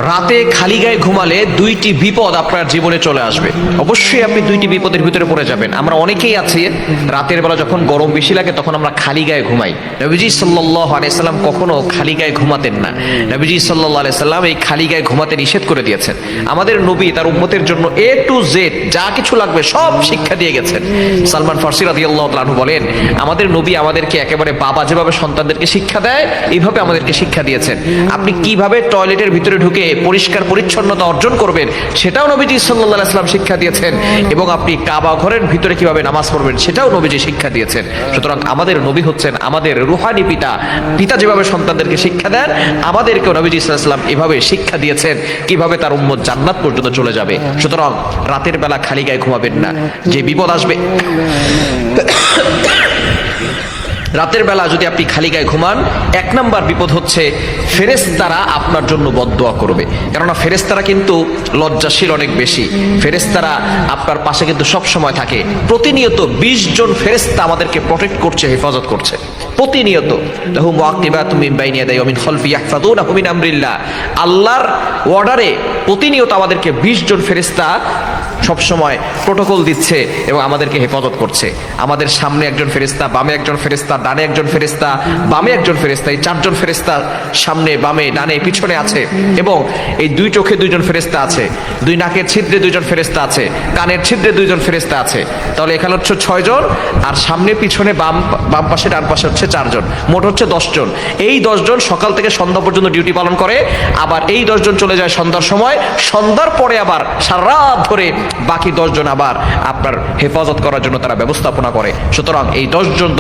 রাতে খালি গায়ে ঘুমালে দুইটি বিপদ আপনার জীবনে চলে আসবে। অবশ্যই আপনি দুইটি বিপদের ভিতরে পড়ে যাবেন। আমরা অনেকেই আছি রাতের বেলা যখন গরম বেশি লাগে তখন আমরা খালি গায়ে ঘুমাই। নবীজি সাল্লাল্লাহু আলাইহি সাল্লাম কখনো খালি গায়ে ঘুমাতেন না। নবীজি সাল্লাল্লাহু আলাইহি সাল্লাম এই খালি গায়ে ঘুমাতে নিষেধ করে দিয়েছেন। আমাদের নবী তার উম্মতের জন্য A to Z যা কিছু লাগবে সব শিক্ষা দিয়ে গেছেন। সালমান ফারসি রাদিয়াল্লাহু তাআলা আনহু বলেন, আমাদের নবী আমাদেরকে একেবারে বাবা যেভাবে সন্তানদেরকে শিক্ষা দেয় এইভাবে আমাদেরকে শিক্ষা দিয়েছেন। আপনি কিভাবে টয়লেটের ভিতরে ঢুকে পরিষ্কার পরিচ্ছন্নতা অর্জন করবেন সেটাও নবীজি সাল্লাল্লাহু আলাইহি সাল্লাম শিক্ষা দিয়েছেন, এবং আপনি কাবা ঘরের ভিতরে কিভাবে নামাজ পড়বেন সেটাও নবীজি শিক্ষা দিয়েছেন। সুতরাং আমাদের নবী হচ্ছেন আমাদের রুহানি পিতা। পিতা যেভাবে সন্তানদেরকে শিক্ষা দেন, আমাদেরকেও নবীজি সাল্লাল্লাহু আলাইহি সাল্লাম এভাবে শিক্ষা দিয়েছেন কিভাবে তার উম্মত জান্নাত পর্যন্ত চলে যাবে। সুতরাং রাতের বেলা খালি গায়ে ঘুমাবেন না, যে বিপদ আসবে। রাতের বেলা যদি আপনি খালি গায়ে ঘুমান, এক নাম্বার বিপদ হচ্ছে ফেরেশতারা আপনার জন্য বদদোয়া করবে। কেননা ফেরেশতারা কিন্তু লজ্জাশীল অনেক বেশি। ফেরেশতারা আপনার পাশে কিন্তু সব সময় থাকে। প্রতিনিয়ত 20 জন ফেরেশতা আমাদেরকে প্রটেক্ট করছে, হেফাজত করছে প্রতিনিয়ত। লাহু মুআকিবাতুম মিন বাইনি ইয়াদাইহি ওয়া মিন খালফি ইয়াহফাযুনাহু মিন আমরিল্লাহ। আল্লাহর অর্ডারে প্রতিনিয়ত আমাদেরকে 20 জন ফেরেশতা সবসময় প্রোটোকল দিচ্ছে এবং আমাদেরকে হেফাজত করছে। আমাদের সামনে একজন ফেরেশতা, বামে একজন ফেরেশতা, ডানে একজন ফেরেশতা, বামে একজন ফেরেশতা, এই 4 জন ফেরেশতা সামনে, বামে, ডানে, পিছনে আছে। এবং এই 2 চোখে 2 জন ফেরেশতা আছে, 2 নাকের ছিদ্রে 2 জন ফেরেশতা আছে, কানের ছিদ্রে 2 জন ফেরেশতা আছে। তাহলে এখানে হচ্ছে 6 জন, আর সামনে পিছনে বাম পাশে ডান পাশে হচ্ছে 4 জন, মোট হচ্ছে 10 জন। এই 10 জন সকাল থেকে সন্ধ্যা পর্যন্ত ডিউটি পালন করে। আবার এই 10 জন চলে যায় সন্ধ্যার সময়। সন্ধ্যার পরে আবার সারা রাত ধরে বাকি 10 জন আবার আপনার হেফাজত করার জন্য তারা ব্যবস্থাপনা করে। সুতরাং এই 10 জন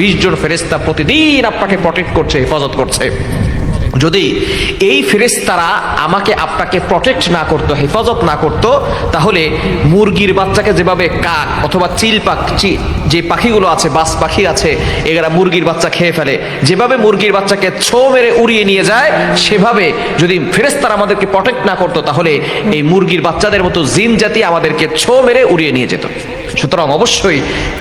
20 জন ফেরেশতা প্রতিদিন আপনাকে প্রটেক্ট করছে, হেফাজত করছে। যদি এই ফেরেশতারা আমাকে আপনাকে প্রটেক্ট না করতো, হেফাজত না করতো, তাহলে মুরগির বাচ্চাকে যেভাবে কাক অথবা চিল পাখি, যে পাখিগুলো আছে, বাস পাখি আছে, এরা মুরগির বাচ্চা খেয়ে ফেলে, যেভাবে মুরগির বাচ্চাকে ছো মেরে উড়িয়ে নিয়ে যায়, সেভাবে যদি ফেরেশতারা আমাদেরকে প্রটেক্ট না করতো তাহলে এই মুরগির বাচ্চাদের মতো জিন জাতি আমাদেরকে ছো মেরে উড়িয়ে নিয়ে যেত। সুতরাং অবশ্যই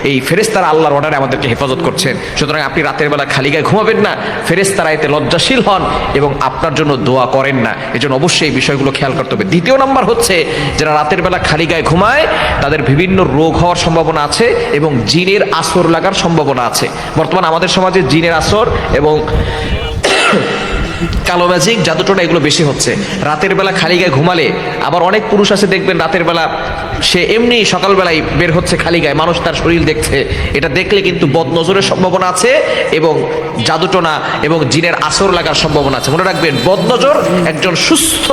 এই ফেরেশতারা আল্লাহর অর্ডারে আমাদেরকে হেফাজত করছেন। সুতরাং আপনি রাতের বেলা খালি গায়ে ঘুমাবেন না। ফেরেশতারা এতে লজ্জাশীল হন এবং আপনার জন্য দোয়া করেন না। এজন্য অবশ্যই এই বিষয়গুলো খেয়াল করতে হবে। দ্বিতীয় নাম্বার হচ্ছে, যারা রাতের বেলা খালি গায়ে ঘুমায় তাদের বিভিন্ন রোগ হওয়ার সম্ভাবনা আছে এবং জিনের আসর লাগার সম্ভাবনা আছে। বর্তমান আমাদের সমাজে জিনের আসর এবং কালো ম্যাজিক, জাদুটোনা এগুলো বেশি হচ্ছে। রাতের বেলা খালি গায়ে ঘুমালে আবার অনেক পুরুষ আছে দেখবেন রাতের বেলা সে এমনি সকালবেলায় বের হচ্ছে খালি গায়ে, মানুষ তার শরীর দেখছে। এটা দেখলে কিন্তু বদনজরের সম্ভাবনা আছে এবং জাদুটোনা এবং জিনের আসর লাগার সম্ভাবনা আছে। মনে রাখবেন, বদনজর একজন সুস্থ